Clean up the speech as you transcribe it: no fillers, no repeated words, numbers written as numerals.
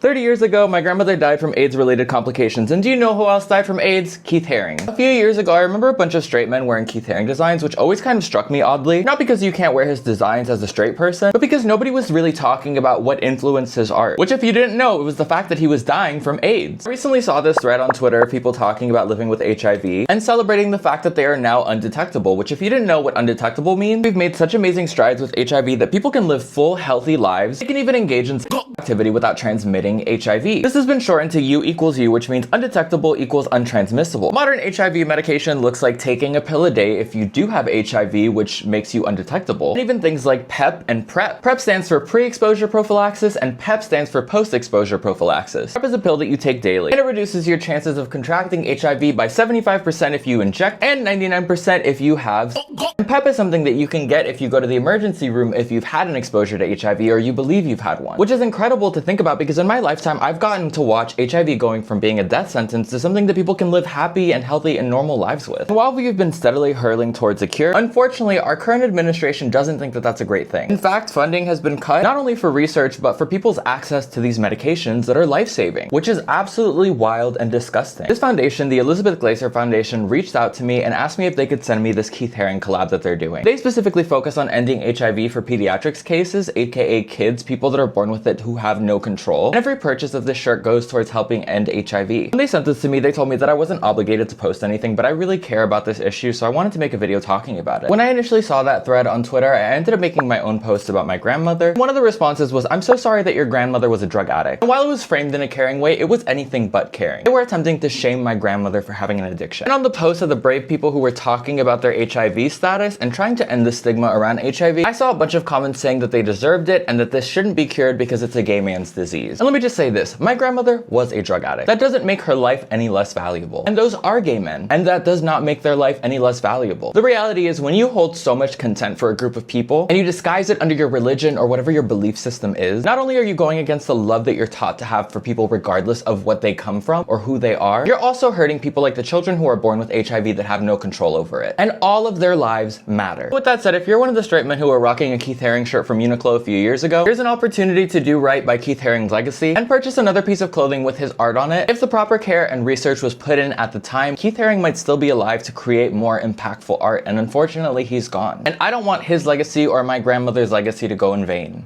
30 years ago, my grandmother died from AIDS-related complications, and do you know who else died from AIDS? Keith Haring. A few years ago, I remember a bunch of straight men wearing Keith Haring designs, which always kind of struck me oddly. Not because you can't wear his designs as a straight person, but because nobody was really talking about what influenced his art. Which, if you didn't know, it was the fact that he was dying from AIDS. I recently saw this thread on Twitter of people talking about living with HIV and celebrating the fact that they are now undetectable, which if you didn't know what undetectable means, we've made such amazing strides with HIV that people can live full, healthy lives. They can even engage in activity without transmitting HIV. This has been shortened to U equals U, which means undetectable equals untransmissible. Modern HIV medication looks like taking a pill a day if you do have HIV, which makes you undetectable. And even things like PEP and PrEP. PrEP stands for pre-exposure prophylaxis and PEP stands for post-exposure prophylaxis. PrEP is a pill that you take daily, and it reduces your chances of contracting HIV by 75% if you inject and 99% if you have. And PEP is something that you can get if you go to the emergency room if you've had an exposure to HIV or you believe you've had one. Which is incredible to think about because in my lifetime, I've gotten to watch HIV going from being a death sentence to something that people can live happy and healthy and normal lives with. And while we've been steadily hurtling towards a cure, unfortunately, our current administration doesn't think that that's a great thing. In fact, funding has been cut not only for research, but for people's access to these medications that are life-saving, which is absolutely wild and disgusting. This foundation, the Elizabeth Glaser Foundation, reached out to me and asked me if they could send me this Keith Haring collab that they're doing. They specifically focus on ending HIV for pediatrics cases, aka kids, people that are born with it who have no control. And every purchase of this shirt goes towards helping end HIV. When they sent this to me, they told me that I wasn't obligated to post anything, but I really care about this issue, so I wanted to make a video talking about it. When I initially saw that thread on Twitter, I ended up making my own post about my grandmother. One of the responses was, "I'm so sorry that your grandmother was a drug addict." And while it was framed in a caring way, it was anything but caring. They were attempting to shame my grandmother for having an addiction. And on the post of the brave people who were talking about their HIV status and trying to end the stigma around HIV, I saw a bunch of comments saying that they deserved it and that this shouldn't be cured because it's a gay man's disease. And let me just say this, my grandmother was a drug addict. That doesn't make her life any less valuable. And those are gay men, and that does not make their life any less valuable. The reality is when you hold so much contempt for a group of people and you disguise it under your religion or whatever your belief system is, not only are you going against the love that you're taught to have for people regardless of what they come from or who they are, you're also hurting people like the children who are born with HIV that have no control over it. And all of their lives matter. With that said, if you're one of the straight men who are rocking a Keith Haring shirt from Uniqlo a few years ago, here's an opportunity to do right by Keith Haring's legacy and purchase another piece of clothing with his art on it. If the proper care and research was put in at the time, Keith Haring might still be alive to create more impactful art, and unfortunately he's gone. And I don't want his legacy or my grandmother's legacy to go in vain.